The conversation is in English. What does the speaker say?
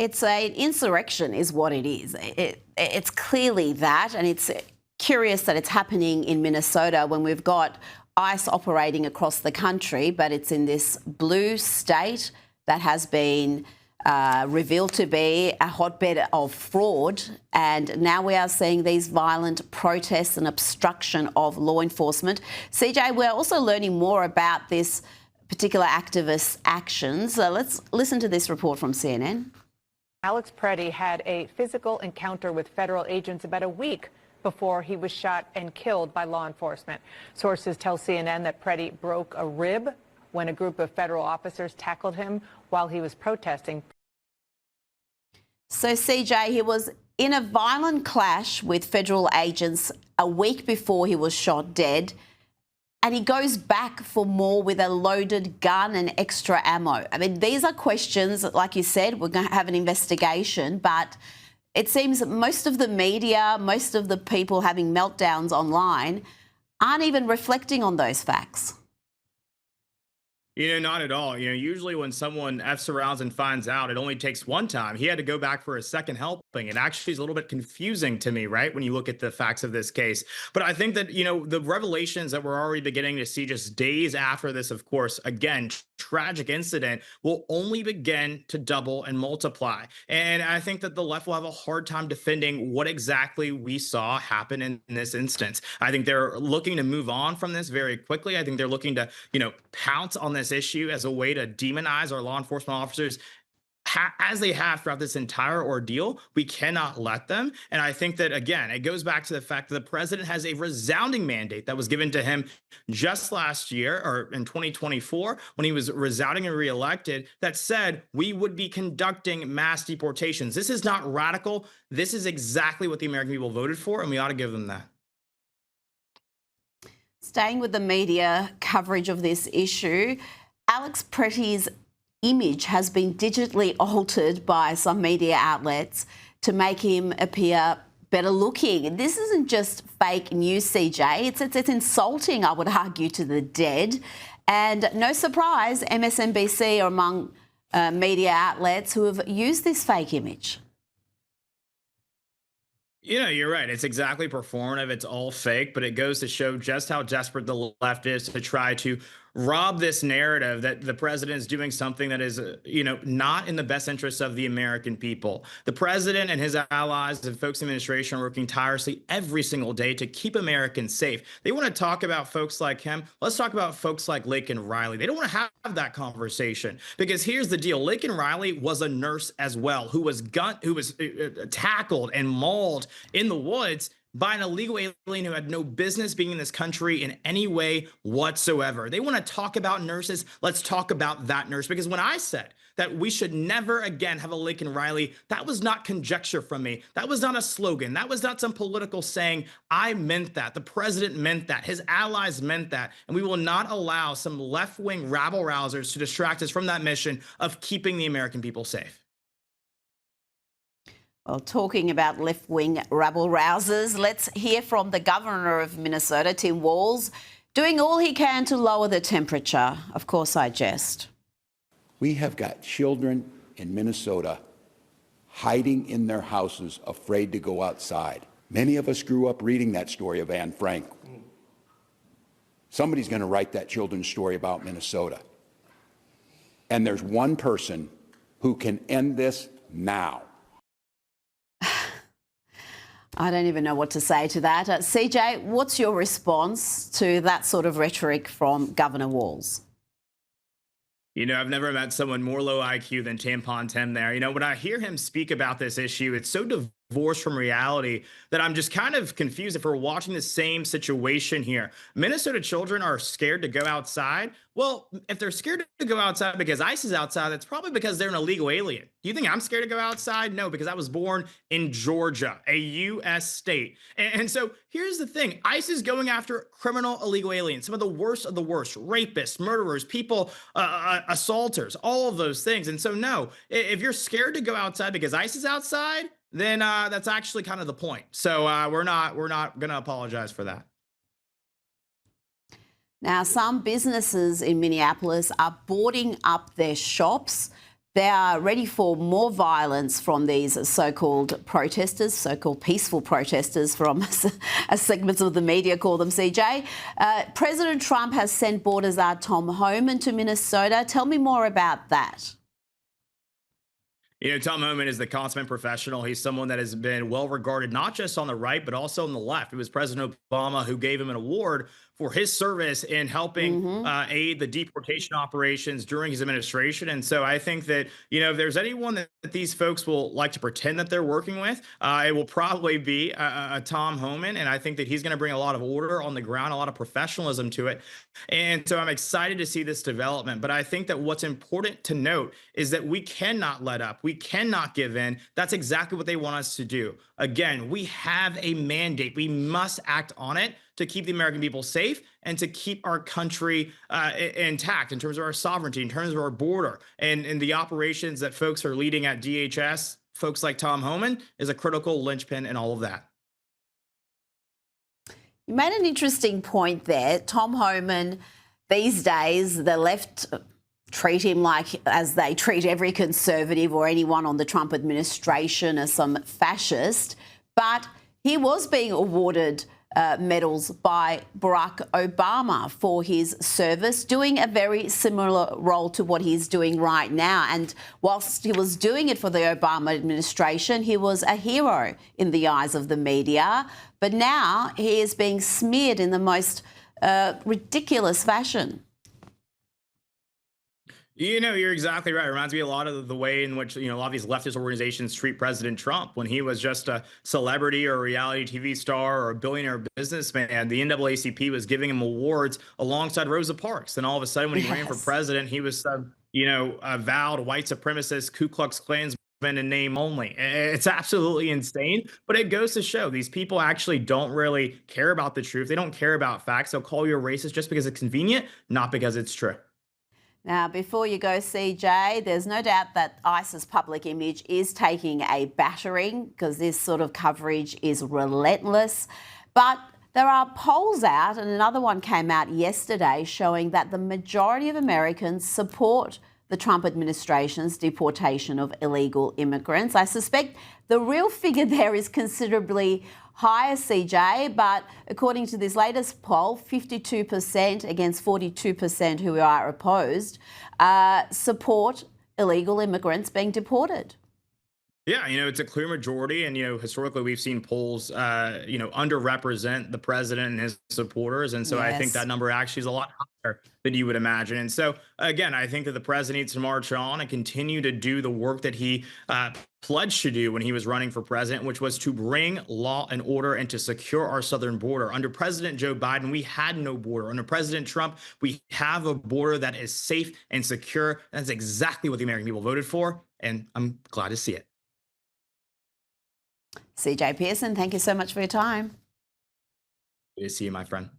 It's an insurrection is what it is. It's clearly that, and it's curious that it's happening in Minnesota when we've got ICE operating across the country, but it's in this blue state that has been revealed to be a hotbed of fraud. And now we are seeing these violent protests and obstruction of law enforcement. CJ, we're also learning more about this particular activist's actions. Let's listen to this report from CNN. Alex Preddy had a physical encounter with federal agents about a week before he was shot and killed by law enforcement. Sources tell CNN that Preddy broke a rib when a group of federal officers tackled him while he was protesting. So, CJ, he was in a violent clash with federal agents a week before he was shot dead, and he goes back for more with a loaded gun and extra ammo. I mean, these are questions, like you said, we're going to have an investigation, but it seems most of the media, most of the people having meltdowns online aren't even reflecting on those facts. Not at all. Usually when someone F's around and finds out, it only takes one time. He had to go back for a second helping. It actually is a little bit confusing to me, right, when you look at the facts of this case. But I think that, the revelations that we're already beginning to see just days after this, of course, again, tragic incident will only begin to double and multiply. And I think that the left will have a hard time defending what exactly we saw happen in this instance. I think they're looking to move on from this very quickly. I think they're looking to, pounce on this issue as a way to demonize our law enforcement officers as they have throughout this entire ordeal. We cannot let them. And I think that, again, it goes back to the fact that the president has a resounding mandate that was given to him just last year, or in 2024, when he was resounding and reelected, that said we would be conducting mass deportations. This is not radical. This is exactly what the American people voted for, and we ought to give them that. Staying with the media coverage of this issue, Alex Preddy's image has been digitally altered by some media outlets to make him appear better looking. This isn't just fake news, CJ. It's insulting, I would argue, to the dead. And no surprise, MSNBC are among media outlets who have used this fake image. You're right. It's exactly performative. It's all fake, but it goes to show just how desperate the left is to try to rob this narrative that the president is doing something that is, not in the best interests of the American people. The president and his allies and folks in the administration are working tirelessly every single day to keep Americans safe. They want to talk about folks like him. Let's talk about folks like Laken Riley. They don't want to have that conversation, because here's the deal. Laken Riley was a nurse as well, who was tackled and mauled in the woods by an illegal alien who had no business being in this country in any way whatsoever. They want to talk about nurses. Let's talk about that nurse. Because when I said that we should never again have a Laken Riley, that was not conjecture from me. That was not a slogan. That was not some political saying. I meant that. The president meant that. His allies meant that. And we will not allow some left-wing rabble-rousers to distract us from that mission of keeping the American people safe. Well, talking about left-wing rabble-rousers, let's hear from the governor of Minnesota, Tim Walz, doing all he can to lower the temperature. Of course, I jest. We have got children in Minnesota hiding in their houses, afraid to go outside. Many of us grew up reading that story of Anne Frank. Somebody's going to write that children's story about Minnesota. And there's one person who can end this now. I don't even know what to say to that. CJ, what's your response to that sort of rhetoric from Governor Walz? I've never met someone more low IQ than Tampon Tim there. When I hear him speak about this issue, it's so divorced from reality that I'm just kind of confused if we're watching the same situation here. Minnesota children are scared to go outside. Well, if they're scared to go outside because ICE is outside, that's probably because they're an illegal alien. Do you think I'm scared to go outside? No, because I was born in Georgia, a U.S. state. And so here's the thing. ICE is going after criminal illegal aliens, some of the worst, rapists, murderers, people, assaulters, all of those things. And so, no, if you're scared to go outside because ICE is outside, then that's actually kind of the point. So we're not going to apologize for that. Now, some businesses in Minneapolis are boarding up their shops they are ready for more violence from these so-called protesters, so-called peaceful protesters from as segments of the media call them, CJ. President Trump has sent border czar Tom Homan to Minnesota. Tell me more about that. You know, Tom Homan is the consummate professional. He's someone that has been well regarded, not just on the right, but also on the left. It was President Obama who gave him an award for his service in helping aid the deportation operations during his administration. And so I think that, you know, if there's anyone that these folks will like to pretend that they're working with, it will probably be a Tom Homan. And I think that he's going to bring a lot of order on the ground, a lot of professionalism to it. And so I'm excited to see this development. But I think that what's important to note is that we cannot let up. We cannot give in. That's exactly what they want us to do. Again, we have a mandate. We must act on it to keep the American people safe and to keep our country intact in terms of our sovereignty, in terms of our border, and the operations that folks are leading at DHS. Folks like Tom Homan is a critical linchpin in all of that. You made an interesting point there. Tom Homan, these days, the left treat him like, as they treat every conservative or anyone on the Trump administration, as some fascist. But he was being awarded medals by Barack Obama for his service, doing a very similar role to what he's doing right now. And whilst he was doing it for the Obama administration, he was a hero in the eyes of the media. But now he is being smeared in the most ridiculous fashion. You know, you're exactly right. It reminds me a lot of the way in which, you know, a lot of these leftist organizations treat President Trump when he was just a celebrity or a reality TV star or a billionaire businessman. The NAACP was giving him awards alongside Rosa Parks. And all of a sudden, when he ran for president, he was, you know, avowed white supremacist, Ku Klux Klansman in name only. It's absolutely insane, but it goes to show these people actually don't really care about the truth. They don't care about facts. They'll call you a racist just because it's convenient, not because it's true. Now, before you go, CJ, there's no doubt that ICE's public image is taking a battering because this sort of coverage is relentless. But there are polls out, and another one came out yesterday showing that the majority of Americans support the Trump administration's deportation of illegal immigrants. I suspect the real figure there is considerably higher, CJ, but according to this latest poll, 52% against 42% who are opposed support illegal immigrants being deported. Yeah, you know, it's a clear majority. And, you know, historically, we've seen polls, you know, underrepresent the president and his supporters. And so I think that number actually is a lot higher than you would imagine. And so, again, I think that the president needs to march on and continue to do the work that he pledged to do when he was running for president, which was to bring law and order and to secure our southern border. Under President Joe Biden, we had no border. Under President Trump, we have a border that is safe and secure. That's exactly what the American people voted for. And I'm glad to see it. CJ Pearson, thank you so much for your time. Good to see you, my friend.